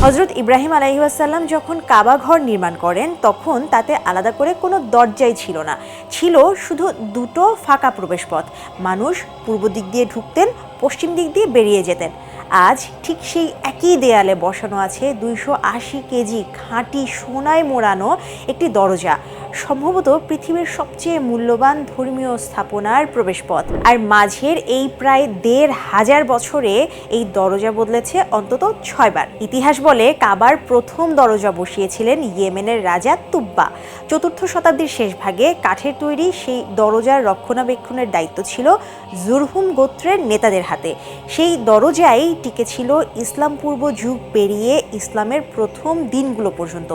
হযরত ইব্রাহিম আলাইহিসসালাম যখন কাবা ঘর নির্মাণ করেন তখন তাতে আলাদা করে কোনো দরজাই ছিল না, ছিল শুধু দুটো ফাঁকা প্রবেশপথ। মানুষ পূর্ব দিক দিয়ে ঢুকতেন, পশ্চিম দিক দিয়ে বেরিয়ে যেতেন। আজ ঠিক সেই একই দেয়ালে বসানো আছে 280 কেজি খাঁটি সোনায় মোড়ানো একটি দরজা, সম্ভবত পৃথিবীর সবচেয়ে মূল্যবান ধর্মীয় স্থাপনার প্রবেশপথ। আর মাঝের এই প্রায় 1500 বছরে এই দরজা বদলেছে অন্তত 6 বার। ইতিহাস বলে কাবার প্রথম দরজা বসিয়েছিলেন ইয়েমেনের রাজা তুব্বা। 4র্থ শতাব্দীর শেষ ভাগে কাঠের তৈরি সেই দরজার রক্ষণাবেক্ষণের দায়িত্ব ছিল জুরহুম গোত্রের নেতাদের হাতে। সেই দরজাই টিকেছিল ইসলাম পূর্ব যুগ পেরিয়ে ইসলামের প্রথম দিনগুলো পর্যন্ত।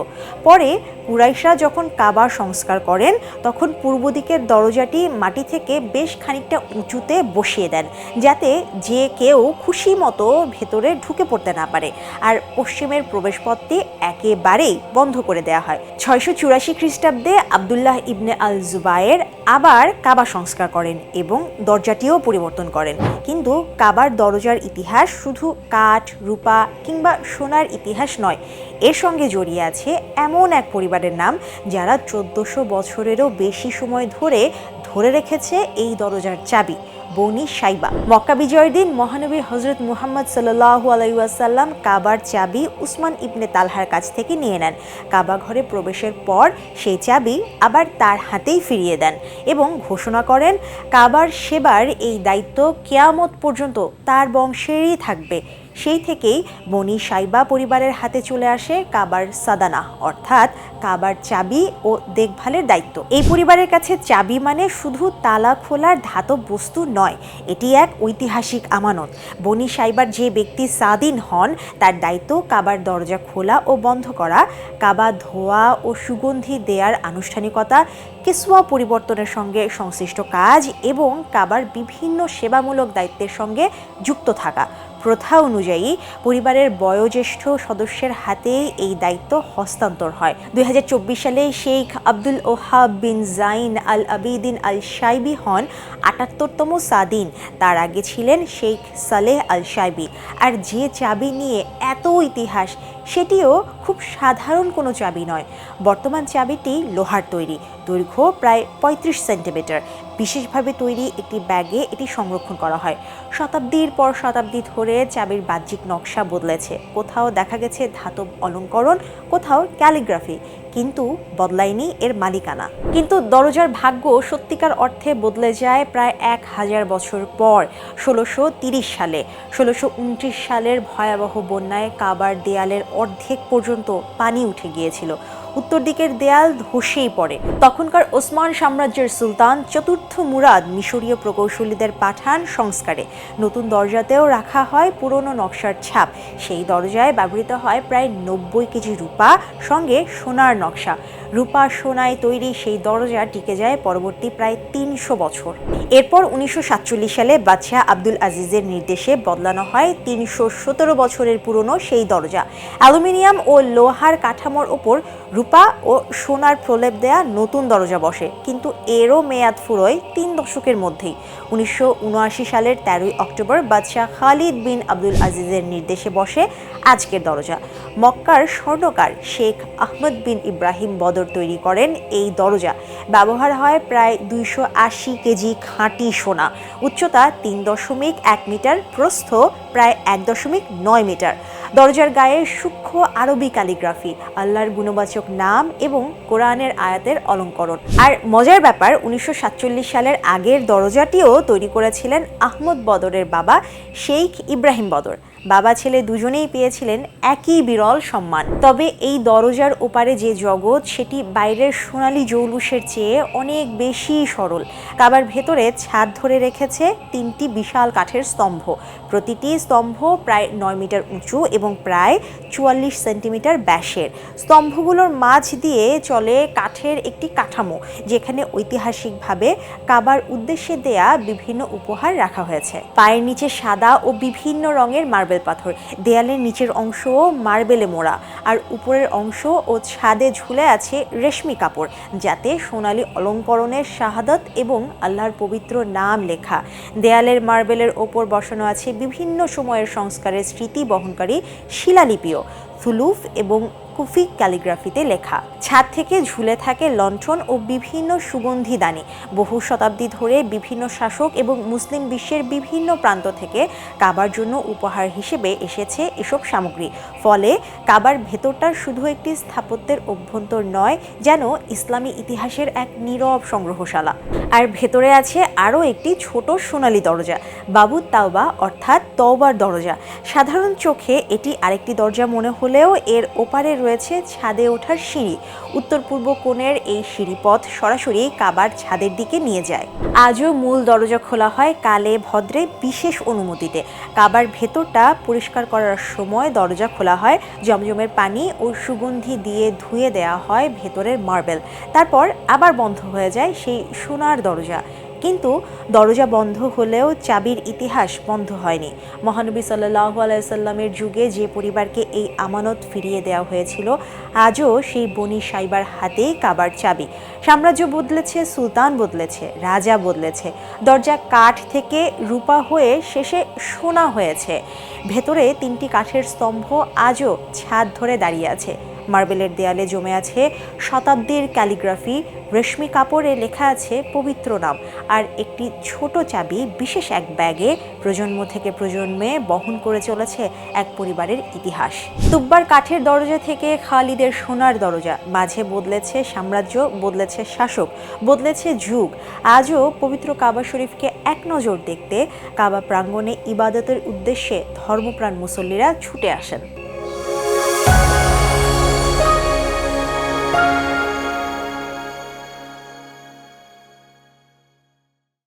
পরে কুরাইশরা যখন কাবার সংস্কার করেন তখন পূর্ব দিকের দরজাটি মাটি থেকে বেশ খানিকটা উঁচুতে বসিয়ে দেন, যাতে যে কেউ খুশি মতো ভেতরে ঢুকে পড়তে না পারে। আর পশ্চিমের প্রবেশপথটি একেবারেই বন্ধ করে দেওয়া হয়। 684 খ্রিস্টাব্দে আবদুল্লাহ ইবনে আল জুবায়ের আবার কাবা সংস্কার করেন এবং দরজাটিও পরিবর্তন করেন। কিন্তু কাবার দরজার ইতিহাস শুধু কাঠ, রূপা কিংবা সোনার ইতিহাস নয়, এর সঙ্গে জড়িয়ে আছে এমন এক পরিবারের নাম যারা 1400 বছরেরও বেশি সময় ধরে রেখেছে এই দরজার চাবি, বনি সাইবা। মক্কা বিজয়ের দিন মহানবী হযরত মুহাম্মদ সাল্লাল্লাহু আলাইহি ওয়াসাল্লাম কাবার চাবি উসমান ইবনে তালহার কাছ থেকে নিয়ে নেন। কাবা ঘরে প্রবেশের পর সেই চাবি আবার তার হাতেই ফিরিয়ে দেন এবং ঘোষণা করেন কাবার সেবার এই দায়িত্ব কিয়ামত পর্যন্ত তার বংশেরই থাকবে। সেই থেকেই বনি সাইবা পরিবারের হাতে চলে আসে কাবার সাদানা, অর্থাৎ কাবার চাবি ও দেখভালের দায়িত্ব। এই পরিবারের কাছে চাবি মানে শুধু তালা খোলার ধাতব বস্তু নয়, এটি এক ঐতিহাসিক আমানত। বনি সাইবার যে ব্যক্তি সাদিন হন তার দায়িত্ব কাবার দরজা খোলা ও বন্ধ করা, কাবা ধোয়া ও সুগন্ধি দেয়ার আনুষ্ঠানিকতা, কিসওয়া পরিবর্তনের সঙ্গে সংশ্লিষ্ট কাজ এবং কাবার বিভিন্ন সেবামূলক দায়িত্বের সঙ্গে যুক্ত থাকা। প্রথা অনুযায়ী পরিবারের বয়োজ্যেষ্ঠ সদস্যের হাতে এই দায়িত্ব হস্তান্তর হয়। 2024 সালে শেখ আব্দুল ওহাব বিন জাইন আল আবিদিন আল শাইবি হন 78তম সাদিন। তার আগে ছিলেন শেখ সালেহ আল শাইবি। আর যে চাবি নিয়ে এত ইতিহাস, সেটিও খুব সাধারণ কোনো চাবি নয়। বর্তমান চাবিটি লোহার তৈরি, দৈর্ঘ্য প্রায় 35 সেন্টিমিটার। বিশেষভাবে তৈরি একটি ব্যাগে এটি সংরক্ষণ করা হয়। শতাব্দীর পর শতাব্দী ধরে চাবির বাহ্যিক নকশা বদলেছে, কোথাও দেখা গেছে ধাতব অলঙ্করণ, কোথাও ক্যালিগ্রাফি, কিন্তু বদলায়নি এর মালিকানা। কিন্তু দরজার ভাগ্য সত্যিকার অর্থে বদলে যায় প্রায় 1000 বছর পর 1630 সালে। 1629 সালের ভয়াবহ বন্যায় কাবার দেয়ালের অর্ধেক পর্যন্ত পানি উঠে গিয়েছিল। উত্তর দিকের দেয়াল ধসেই পড়ে। তখনকার ওসমান সাম্রাজ্যের সুলতান 4র্থ মুরাদ মিশরীয় প্রকৌশলীদের পাঠান সংস্কারে। নতুন দরজাতেও রাখা হয় পুরনো নকশার ছাপ। সেই দরজায় ব্যবহৃত হয় প্রায় 90 কেজি রূপা, সঙ্গে সোনার নকশা। রূপা সোনায় তৈরি সেই দরজা টিকে যায় পরবর্তী প্রায় 300 বছর। এরপর 1947 সালে বাদশাহ আব্দুল আজিজের নির্দেশে বদলানো হয় 317 বছরের পুরনো সেই দরজা। অ্যালুমিনিয়াম ও লোহার কাঠামোর ওপর রূপা ও সোনার প্রলেপ দেয়া নতুন দরজা বসে, কিন্তু এরও মেয়াদ ফুরোয় 3 দশকের মধ্যেই। 1979 সালের 13 অক্টোবর বাদশাহ খালিদ বিন আব্দুল আজিজের নির্দেশে বসে আজকের দরজা। মক্কার স্বর্ণকার শেখ আহমদ বিন ইব্রাহিম বদর তৈরি করেন এই দরজা। ব্যবহার হয় প্রায় 280 কেজি খাঁটি সোনা। উচ্চতা 3.1 মিটার, প্রস্থ প্রায় 1.9 মিটার। দরজার গায়ে সূক্ষ্ম আরবি ক্যালিগ্রাফি, আল্লাহর গুণবাচক নাম এবং কোরআনের আয়াতের অলঙ্করণ। আর মজার ব্যাপার, 1947 সালের আগের দরজাটিও তৈরি করেছিলেন আহমদ বদরের বাবা শেখ ইব্রাহিম বদর। বাবা ছেলে দুজনেই পেয়েছিলেন একই বিরল সম্মান। তবে এই দরজার ওপারে যে জগৎ, সেটি বাইরের সোনালী জৌলুসের চেয়ে অনেক বেশি সরল। কাবার ভেতরে ছাদ ধরে রেখেছে 3টি বিশাল কাঠের স্তম্ভ। প্রতিটি স্তম্ভ প্রায় 9 মিটার উঁচু এবং প্রায় 44 সেন্টিমিটার ব্যাসের। স্তম্ভগুলোর মাঝ দিয়ে চলে কাঠের একটি কাঠামো, যেখানে ঐতিহাসিকভাবে কাবার উদ্দেশ্যে দেয়া বিভিন্ন উপহার রাখা হয়েছে। পায়ের নিচে সাদা ও বিভিন্ন রঙের মার্বেল মার্বেল পাথর। দেয়ালের নিচের অংশও মার্বেলে মোড়া, আর উপরের অংশ ও ছাদে ঝুলে আছে রেশমি কাপড়, যাতে সোনালী অলঙ্করণের শাহাদাত এবং আল্লাহর পবিত্র নাম লেখা। দেয়ালের মার্বেলের ওপর বসানো আছে বিভিন্ন সময়ের সংস্কারের স্মৃতি বহনকারী শিলালিপিও, সুলুফ এবং কুফি ক্যালিগ্রাফিতে লেখা। ছাদ থেকে ঝুলে থাকে লণ্ঠন ও বিভিন্ন সুগন্ধি দানি। বহু শতাব্দী ধরে বিভিন্ন শাসক এবং মুসলিম বিশ্বের বিভিন্ন প্রান্ত থেকে কাবার জন্য উপহার হিসেবে এসেছে এসব সামগ্রী। ফলে কাবার ভেতরটা শুধু একটি স্থাপত্যের অভ্যন্তর নয়, যেন ইসলামী ইতিহাসের এক নীরব সংগ্রহশালা। আর ভেতরে আছে আরও একটি ছোট সোনালী দরজা, বাবুত তাওবা অর্থাৎ তওবার দরজা। সাধারণ চোখে এটি আরেকটি দরজা মনে হলেও এর ওপারে রয়েছে ছাদে ওঠার সিঁড়ি। উত্তর পূর্ব কোণের এই সিঁড়িপথ সরাসরি কাবার ছাদের দিকে নিয়ে যায়। আজও মূল দরজা খোলা হয় কালে ভদ্রে বিশেষ অনুমতিতে। কাবার ভেতরটা পরিষ্কার করার সময় দরজা খোলা হয়, জমজমের পানি ও সুগন্ধি দিয়ে ধুয়ে দেওয়া হয় ভেতরের মার্বেল। তারপর আবার বন্ধ হয়ে যায় সেই সোনার দরজা। কিন্তু দরজা বন্ধ হলেও চাবির ইতিহাস বন্ধ হয়নি। মহানবী সাল্লাল্লাহু আলাইহি সাল্লামের যুগে যে পরিবারকে এই আমানত ফিরিয়ে দেওয়া হয়েছিল, আজও সেই বনি সাইবার হাতেই কাবার চাবি। সাম্রাজ্য বদলেছে, সুলতান বদলেছে, রাজা বদলেছে, দরজা কাঠ থেকে রূপা হয়ে শেষে সোনা হয়েছে। ভেতরে 3টি কাঠের স্তম্ভ আজও ছাদ ধরে দাঁড়িয়ে আছে। মার্বেলের দেয়ালে জমে আছে শতাব্দীর ক্যালিগ্রাফি, রেশমি কাপড়ে লেখা আছে পবিত্র নাম, আর একটি ছোট চাবি বিশেষ এক ব্যাগে প্রজন্ম থেকে প্রজন্মে বহন করে চলেছে এক পরিবারের ইতিহাস। তুব্বার কাঠের দরজা থেকে খালিদের সোনার দরজা, মাঝে বদলেছে সাম্রাজ্য, বদলেছে শাসক, বদলেছে যুগ। আজও পবিত্র কাবা শরীফকে এক নজর দেখতে কাবা প্রাঙ্গণে ইবাদতের উদ্দেশ্যে ধর্মপ্রাণ মুসল্লিরা ছুটে আসেন।